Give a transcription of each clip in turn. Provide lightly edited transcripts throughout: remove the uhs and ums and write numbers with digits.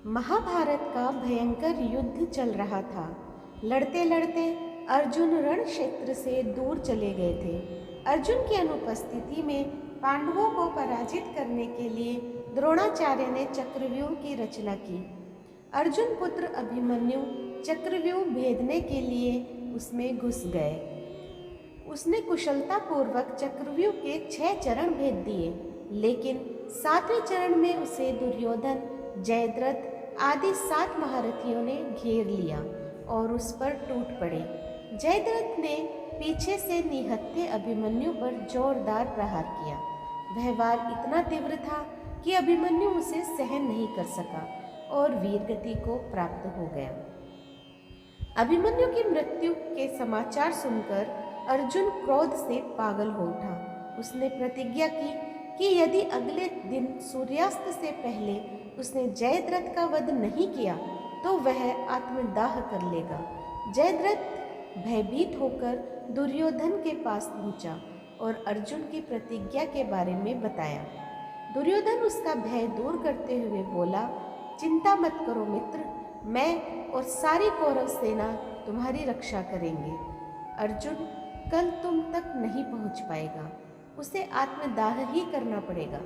महाभारत का भयंकर युद्ध चल रहा था। लड़ते लड़ते अर्जुन रण क्षेत्र से दूर चले गए थे। अर्जुन की अनुपस्थिति में पांडवों को पराजित करने के लिए द्रोणाचार्य ने चक्रव्यूह की रचना की। अर्जुन पुत्र अभिमन्यु चक्रव्यूह भेदने के लिए उसमें घुस गए। उसने कुशलतापूर्वक चक्रव्यूह के 6 चरण भेद दिए, लेकिन 7वें चरण में उसे दुर्योधन, जयद्रथ आदि 7 महारथियों ने घेर लिया और उस पर टूट पड़े। जयद्रथ ने पीछे से निहत्थे अभिमन्यु पर जोरदार प्रहार किया। वह वार इतना तीव्र था कि अभिमन्यु उसे सहन नहीं कर सका और वीरगति को प्राप्त हो गया। अभिमन्यु की मृत्यु के समाचार सुनकर अर्जुन क्रोध से पागल हो उठा। उसने प्रतिज्ञा की कि यदि अगले दिन सूर्यास्त से पहले उसने जयद्रथ का वध नहीं किया तो वह आत्मदाह कर लेगा। जयद्रथ भयभीत होकर दुर्योधन के पास पहुंचा और अर्जुन की प्रतिज्ञा के बारे में बताया। दुर्योधन उसका भय दूर करते हुए बोला, चिंता मत करो मित्र, मैं और सारी कौरव सेना तुम्हारी रक्षा करेंगे। अर्जुन कल तुम तक नहीं पहुंच पाएगा, उसे आत्मदाह ही करना पड़ेगा।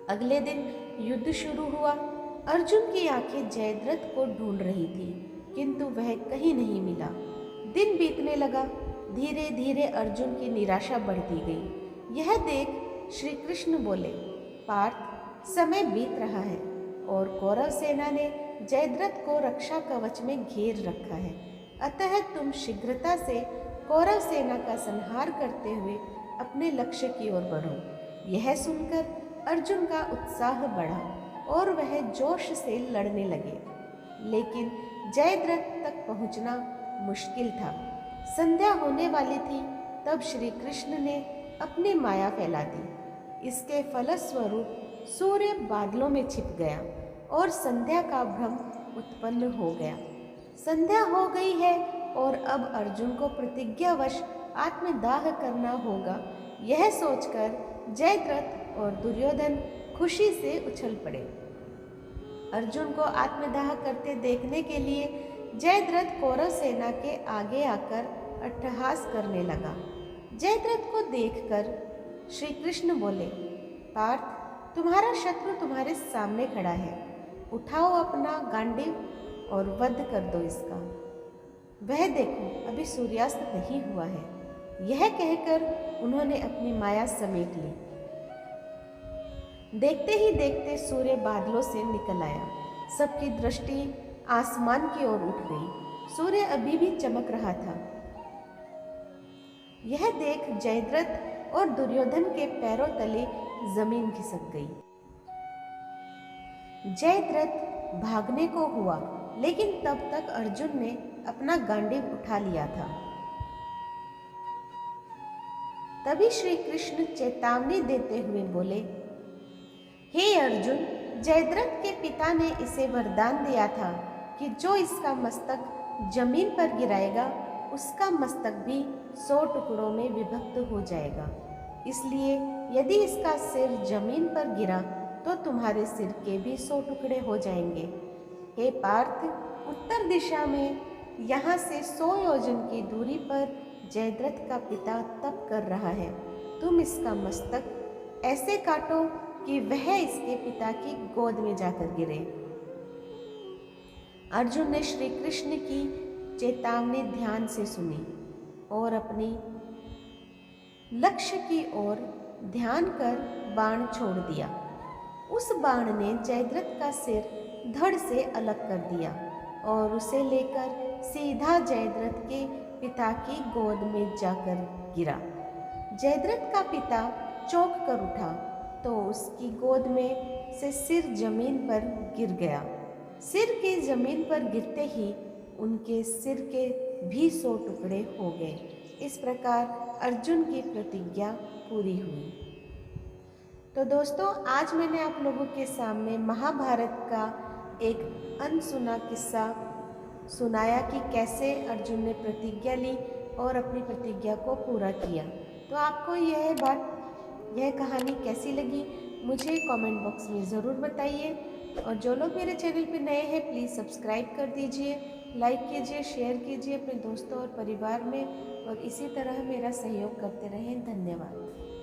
अगले दिन युद्ध शुरू हुआ। अर्जुन की आंखें जयद्रथ को ढूंढ रही थी, किंतु वह कहीं नहीं मिला। दिन बीतने लगा। धीरे धीरे अर्जुन की निराशा बढ़ती गई। यह देख श्री कृष्ण बोले, पार्थ, समय बीत रहा है और कौरव सेना ने जयद्रथ को रक्षा कवच में घेर रखा है, अतः तुम शीघ्रता से कौरव सेना का संहार करते हुए अपने लक्ष्य की ओर बढ़ो। यह सुनकर अर्जुन का उत्साह बढ़ा और वह जोश से लड़ने लगे, लेकिन जयद्रथ तक पहुंचना मुश्किल था। संध्या होने वाली थी तब श्री कृष्ण ने अपनी माया फैला दी। इसके फलस्वरूप सूर्य बादलों में छिप गया और संध्या का भ्रम उत्पन्न हो गया। संध्या हो गई है और अब अर्जुन को प्रतिज्ञावश आत्मदाह करना होगा। यह सोचकर जयद्रथ और दुर्योधन खुशी से उछल पड़े। अर्जुन को आत्मदाह करते देखने के लिए जयद्रथ कौरव सेना के आगे आकर अट्टहास करने लगा। जयद्रथ को देखकर श्री कृष्ण बोले, पार्थ, तुम्हारा शत्रु तुम्हारे सामने खड़ा है, उठाओ अपना गांडीव और वध कर दो इसका। वह देखो, अभी सूर्यास्त नहीं हुआ है। यह कहकर उन्होंने अपनी माया समेट ली। देखते ही देखते सूर्य बादलों से निकल आया। सबकी दृष्टि आसमान की ओर उठ गई। सूर्य अभी भी चमक रहा था। यह देख जयद्रथ और दुर्योधन के पैरों तले जमीन खिसक गई। जयद्रथ भागने को हुआ, लेकिन तब तक अर्जुन ने अपना गांडीव उठा लिया था। तभी श्री कृष्ण चेतावनी देते हुए बोले, हे अर्जुन, जयद्रथ के पिता ने इसे वरदान दिया था कि जो इसका मस्तक जमीन पर गिराएगा उसका मस्तक भी 100 टुकड़ों में विभक्त हो जाएगा। इसलिए यदि इसका सिर जमीन पर गिरा तो तुम्हारे सिर के भी 100 टुकड़े हो जाएंगे। हे पार्थ, उत्तर दिशा में यहाँ से 100 योजन की दूरी पर जयद्रथ का पिता तप कर रहा है। तुम इसका मस्तक ऐसे काटो कि वह इसके पिता की गोद में जाकर गिरे। अर्जुन ने श्री कृष्ण की चेतावनी ध्यान से सुनी और अपनी लक्ष्य की ओर ध्यान कर बाण छोड़ दिया। उस बाण ने जयद्रथ का सिर धड़ से अलग कर दिया और उसे लेकर सीधा जयद्रथ के पिता की गोद में जाकर गिरा। जयद्रथ का पिता चौंक कर उठा तो उसकी गोद में से सिर जमीन पर गिर गया। सिर के जमीन पर गिरते ही उनके सिर के भी 100 टुकड़े हो गए। इस प्रकार अर्जुन की प्रतिज्ञा पूरी हुई। तो दोस्तों, आज मैंने आप लोगों के सामने महाभारत का एक अनसुना किस्सा सुनाया कि कैसे अर्जुन ने प्रतिज्ञा ली और अपनी प्रतिज्ञा को पूरा किया। तो आपको यह कहानी कैसी लगी मुझे कमेंट बॉक्स में ज़रूर बताइए। और जो लोग मेरे चैनल पर नए हैं प्लीज़ सब्सक्राइब कर दीजिए, लाइक कीजिए, शेयर कीजिए अपने दोस्तों और परिवार में और इसी तरह मेरा सहयोग करते रहें। धन्यवाद।